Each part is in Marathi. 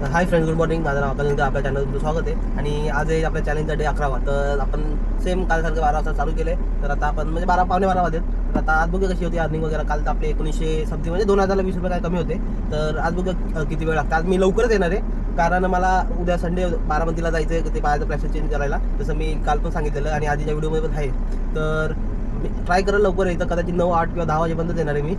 Hi friends, good morning. माझं नाव आकाश. आपल्या चॅनलवर तुमचं स्वागत आहे. आणि आज आहे आपल्या चॅलेंजचा डे 11वा. तर आपण सेम कालसारखं 12 वाजता चालू केले. तर आता आपण म्हणजे 12 पावणे 12 वाजत. तर आता आज बघूया कशी होती अर्निंग वगैरे. काल तर आपले 1900 समथिंग म्हणजे 2020 रुपये काय कमी होते. तर आज बघूया किती वेळ लागतो. आज मी लवकरच येणार आहे कारण मला उद्या संडे बारामतीला जायचं आहे, ते पायाचं प्लॅस्टर चेंज करायला, जसं मी काल पण सांगितलेलं आणि आधीच्या व्हिडिओमध्ये पण आहे. तर मी ट्राय करेल लवकर यायचं. कदाचित 9, 8 किंवा 10 वाजेपर्यंत येणार आहे मी.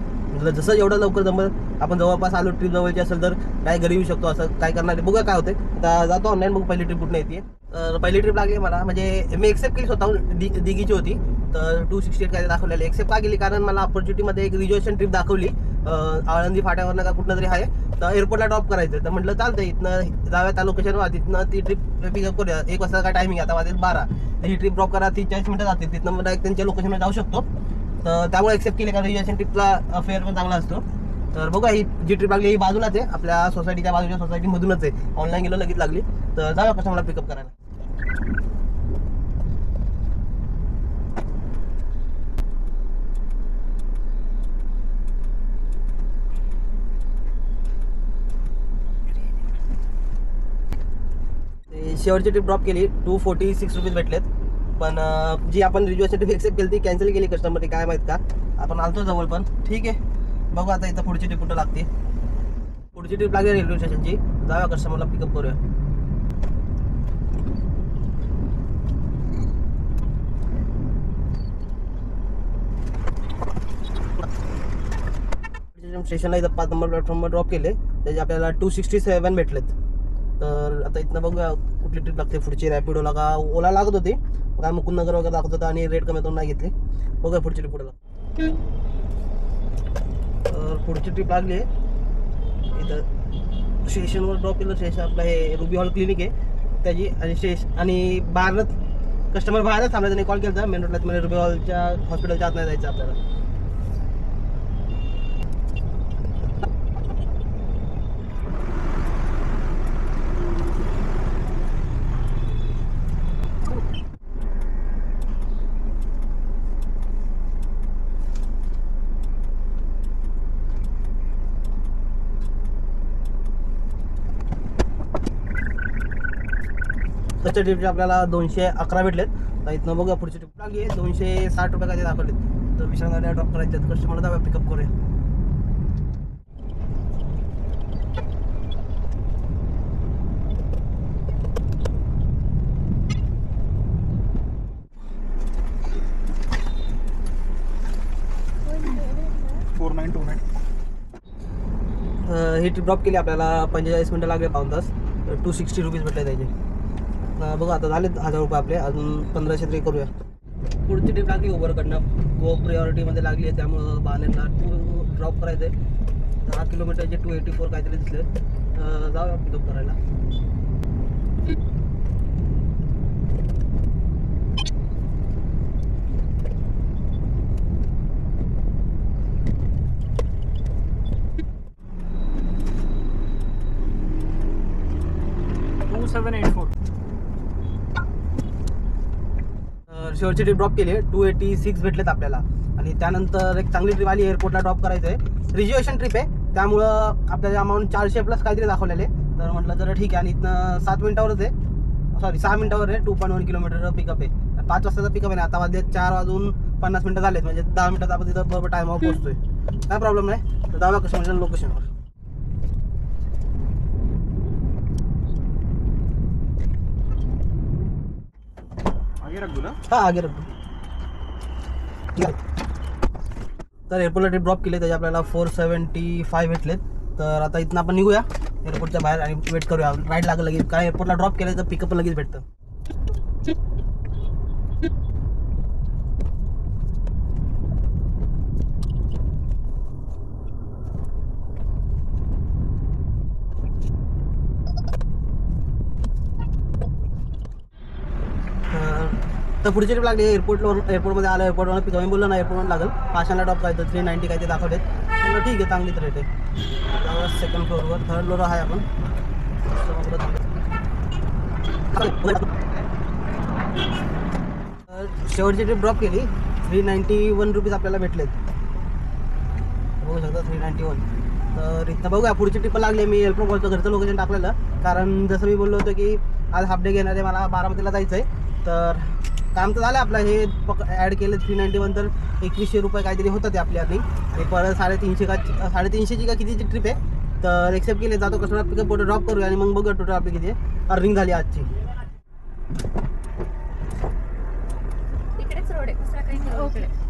जसं एवढं लवकर जमलं. आपण जवळपास आलो, ट्रिप जवळची असेल तर काय घरी येऊ शकतो. असं काय करणार आहे बघूया काय होते. आता जातो ऑनलाईन बघू पहिली ट्रिप कुठून येते. तर पहिली ट्रिप लागली मला, म्हणजे मी एक्सेप्ट केली स्वतःहून. दिघीची होती. तर 268 काय दाखवलेली. एक्सेप्ट का केली कारण मला ऑपॉर्च्युनिटीमध्ये एक रिजर्वेशन ट्रिप दाखवली. आळंदी फाट्यावरनं का कुठनं तरी आहे, तर एअरपोर्टला ड्रॉप करायचं. तर म्हटलं चालतं, इथनं जाऊया त्या लोकेशनवर, तिथनं ती ट्रिप पिकअप करूया. 1 वाजता काय टायमिंग आता वाजेल 12. तर ही ट्रिप ड्रॉप करा 30-40 मिनिटं जातील. तिथनं मग डायरेक्ट त्यांच्या लोकेशनवर जाऊ शकतो. तर त्यामुळे एक्सेप्ट केले कारण रिजर्वेशन ट्रिपला फेअर पण चांगला असतो. तर बघा, ही जी ट्रिप लागली ही बाजूलाच आहे, आपल्या सोसायटीच्या बाजूच्या सोसायटीमधूनच आहे. ऑनलाईन गेलो लगेच लागली. तर जाऊया कसं मला पिकअप करायला. शेवटची ट्रिप ड्रॉप केली. 246 रुपीज भेटलेत. पण जी आपण रिजर्वेशन ट्रिप एक्सेप्ट केली ती कॅन्सल केली कस्टमरने, काय माहीत का. आपण आलतो जवळ, पण ठीक आहे. बघू आता इथं पुढची ट्रिप कुठं लागते. पुढची ट्रिप लागली रेल्वे स्टेशनची. जाऊया कस्टमरला पिकअप करूया. स्टेशनला इथं 5 नंबर प्लॅटफॉर्मवर ड्रॉप केले. त्याचे आपल्याला 267 भेटलेत. तर आता इथनं बघूया कुठली ट्रिप लागते पुढची. रॅपिडोला का ओला लागत होती, काय मुकुंदनगर वगैरे दाखवत होता आणि रेट कमी होतो नाही घेतली. बघूया पुढची ट्रिप कुठे लागते. तर पुढची ट्रिप लागली आहे इथं स्टेशनवर ड्रॉप केलं. स्टेशन आपलं हे रुबी हॉल क्लिनिक आहे त्याची, आणि आणि बाहेरच कस्टमर बाहेरच थांबला. त्यांनी कॉल केला होता मेन रोडला, म्हणजे रुबी हॉलच्या हॉस्पिटलच्या आत नाही जायचं आपल्याला. त्याच्या ट्रिपचे आपल्याला 211 भेटलेत. तर इथनं बघूया पुढची ट्रिप लागली आहे. 260 रुपये काय दाखवलेत. तर विशाल गाड्या ड्रॉप करायचे आहेत. कस्टमरला जाऊया पिकअप करूया. ही ट्रिप ड्रॉप केली आपल्याला 45 मिनटं लागले, 5 तास. 260 रुपीज भेटले त्याचे. बघा आता झाले 1000 रुपये आपले, अजून 1500 तरी करूया. पुढची ट्रिप लागली उबरकडनं. गो प्रायोरिटीमध्ये लागली आहे, त्यामुळं बालेरला ड्रॉप करायचं आहे. 10 किलोमीटरचे 284 काहीतरी दिसले. जाऊया पिकअप करायला. शेवटची ट्रिप ड्रॉप केली. 286 भेटलेत आपल्याला. आणि त्यानंतर एक चांगली ट्रिप आली, एअरपोर्टला ड्रॉप करायचं आहे. रिजर्वेशन ट्रिप आहे, त्यामुळं आपल्याला अमाऊंट 400 प्लस काहीतरी दाखवलेले. तर म्हटलं जरा ठीक आहे. आणि इथनं 7 मिनिटावरच आहे, सॉरी 6 मिनिटावर आहे. 2.1 किलोमीटर पिकअप आहे. 5 वाजताचा पिकअप आहे. आता वाजले 4 वाजून 50 मिनिटं झालेत, म्हणजे 10 मिनिटात आपण तिथं बरोबर टायमावर पोहोचतोय. काय प्रॉब्लेम नाही. तर जाऊया कस्टमरच्या लोकेशनवर. हां, आगे रख. तर एअरपोर्टला ट्रिप ड्रॉप केले. त्याचे आपल्याला 475 भेटलेत. तर आता इथनं आपण निघूया एअरपोर्टच्या बाहेर आणि वेट करूया. राईड लागलं लगेच, काय एअरपोर्टला ड्रॉप केलं तर पिकअप लगेच भेटतं. तर पुढची ट्रिप लागली एअरपोर्टमध्ये आलं. एअरपोर्टवर पिकअप बोललो ना, एअरपोर्टवर लागेल. 500 ड्रॉप करायचं. 390 काय ते दाखवलेत. म्हटलं ठीक आहे, चांगलीच रेट आहे. सेकंड फ्लोअरवर, थर्ड फ्लोअर आहे आपण. शेवटची ट्रिप ड्रॉप केली. 391 रुपीज आपल्याला भेटलेत. बघू शकता 391. तर इथं बघूया पुढची ट्रिप लागली. मी एल्प्रो करतो, घरचं लोकेशन टाकलेलं, कारण जसं मी बोललो होतो की आज हाफ डे घेणार आहे, मला बारामतीला जायचं आहे. तर काम तर झालं आपलं, हे ॲड केलं 391, तर 2100 रुपये काहीतरी होतं ते आपली अर्निंग. आणि परत 350ची का कितीची ट्रिप आहे. तर एक्सेप्ट केले, जातो कस्टमर पिकअप फोटो ड्रॉप करूया आणि मग बघूया टोटल आपली किती अर्निंग झाली आजची. इकडेच रोड आहे, दुसरा काही नाही. ओके.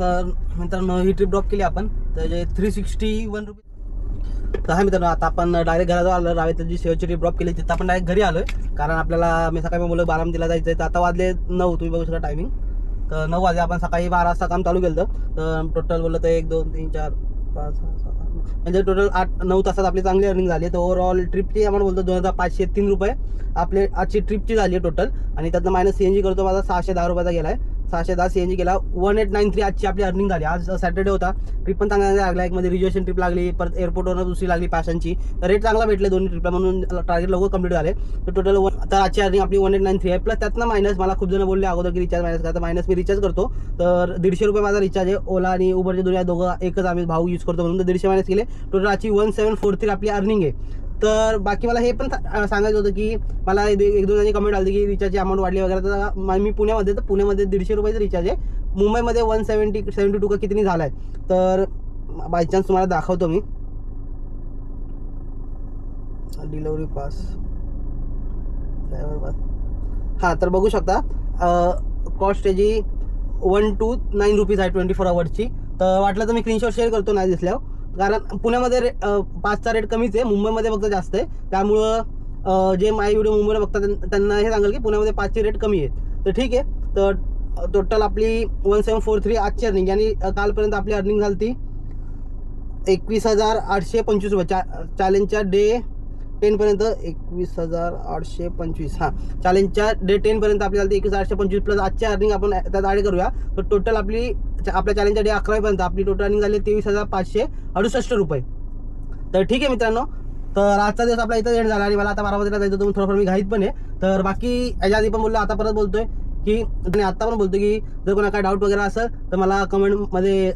तर मित्रांनो ही ट्रिप ड्रॉप केली आपण, तर जे 361 रुपये. तर हा मित्रांनो, आता आपण डायरेक्ट घराजवळ आलो. रावेत जी शेवटची ट्रिप ड्रॉप केली तिथं आपण डायरेक्ट घरी आलोय, कारण आपल्याला मी सकाळी बोललो बारामतीला जायचं आहे. तर आता वाजले 9, तुम्ही बघू शकता टायमिंग. तर 9 वाजले, आपण सकाळी 12 वाजता काम चालू केलं. तर टोटल बोललं तर 1 2 3 4 5 6 7 8 म्हणजे टोटल 8-9 तासात आपली चांगली अर्निंग झाली. तर ओव्हरऑल ट्रिपची आपण बोलतो 2503 रुपये आपले आजची ट्रिपची झाली आहे टोटल. आणि त्यातनं मायनस CNG करतो माझा 610 रुपयाचा गेला आहे. 610 CNG केला. 1893 आजची आपली अर्निंग झाली. आज सॅटर्डे होता, ट्रिप पण चांगला लागला. एक मध्ये रिजर्वेशन ट्रिप लागली, परत एअरपोर्टवरून दुसरी लागली पॅशनची. तर रेट चांगला भेटले दोन्ही ट्रिपला, म्हणून टार्गेट लवकर कंप्लीट झाले. तर टोटल तर आजची अर्निंग आपली 1893 आहे. प्लस त्यातनं मायनस, मला खूप जण बोलले अगोदर की रिचार्ज मायनस करा, तर मायनस मी रिचार्ज करतो. तर 150 रुपये माझा रिचार्ज आहे. ओला आणि उबरचे दोघं एकच आम्ही भाऊ यूज करतो, म्हणून 150 मायनस केले. टोटल आजची 1743 आपली अर्निंग आहे. तर बाकी मला हे पण सांगायचं होतं की मला 1-2 जणांनी कमेंट आली की रिचार्जची अमाऊंट वाढली वगैरे. तर मी पुण्यामध्ये, तर पुण्यामध्ये 150 रुपयाचं रिचार्ज आहे. मुंबईमध्ये 172 का किती झाला आहे. तर बाय चान्स तुम्हाला दाखवतो मी डिलिव्हरी पास. हां, तर बघू शकता कॉस्ट त्याची 129 रुपीज आहे 24 आवर्सची. तर वाटलं तर मी स्क्रीनशॉट शेअर करतो नाही दिसल्यावर, कारण पुण्यामध्ये पासचा रेट कमीच आहे, मुंबईमध्ये फक्त जास्त आहे. त्यामुळं जे माझे व्हिडिओ मुंबईला बघतात त्यांना हे सांगाल की पुण्यामध्ये 5चे रेट कमी आहेत. तर ठीक आहे. तर टोटल आपली 1743 आजची अर्निंग, आणि कालपर्यंत आपली अर्निंग झाली ती 21,825 रुपये. चॅलेंजच्या डे 10 पर्यंत 21,825. हां, चॅलेंजच्या डे 10 पर्यंत आपली झाली 21,825 प्लस आजची अर्निंग आपण त्यात ॲड करूया. तर टोटल आपल्या चॅलेंजच्या डे 11 पर्यंत आपली टोटल अर्निंग झाली 23,568 रुपये. तर ठीक आहे मित्रांनो, तर आजचा दिवस आपला इथं एंड झाला. आणि मला आता 12 वाजता जायचं होतं, थोडंफार मी घाईत पण आहे. तर बाकी याच्या आधी पण बोललो, आता परत बोलतोय की आता पण बोलतो की जर कोणा काय डाऊट वगैरे असेल तर मला कमेंटमध्ये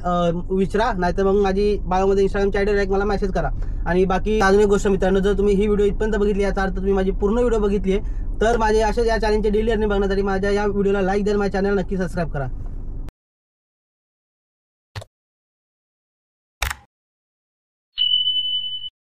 विचारा, नाहीतर मग माझी बायोमध्ये इंस्टाग्रामची आयडी डायरेक्ट मला मेसेज करा. आणि बाकी अजून एक गोष्ट मित्रांनो, जर तुम्ही ही व्हिडिओ इथपर्यंत बघितली, याचा अर्थ तुम्ही माझी पूर्ण व्हिडिओ बघितली आहे, तर माझे असे या चॅनलचे डेली अर्निंग बघण्यासाठी माझ्या या व्हिडिओला लाईक द्या, माझ्या चॅनल नक्की सबस्क्राईब करा.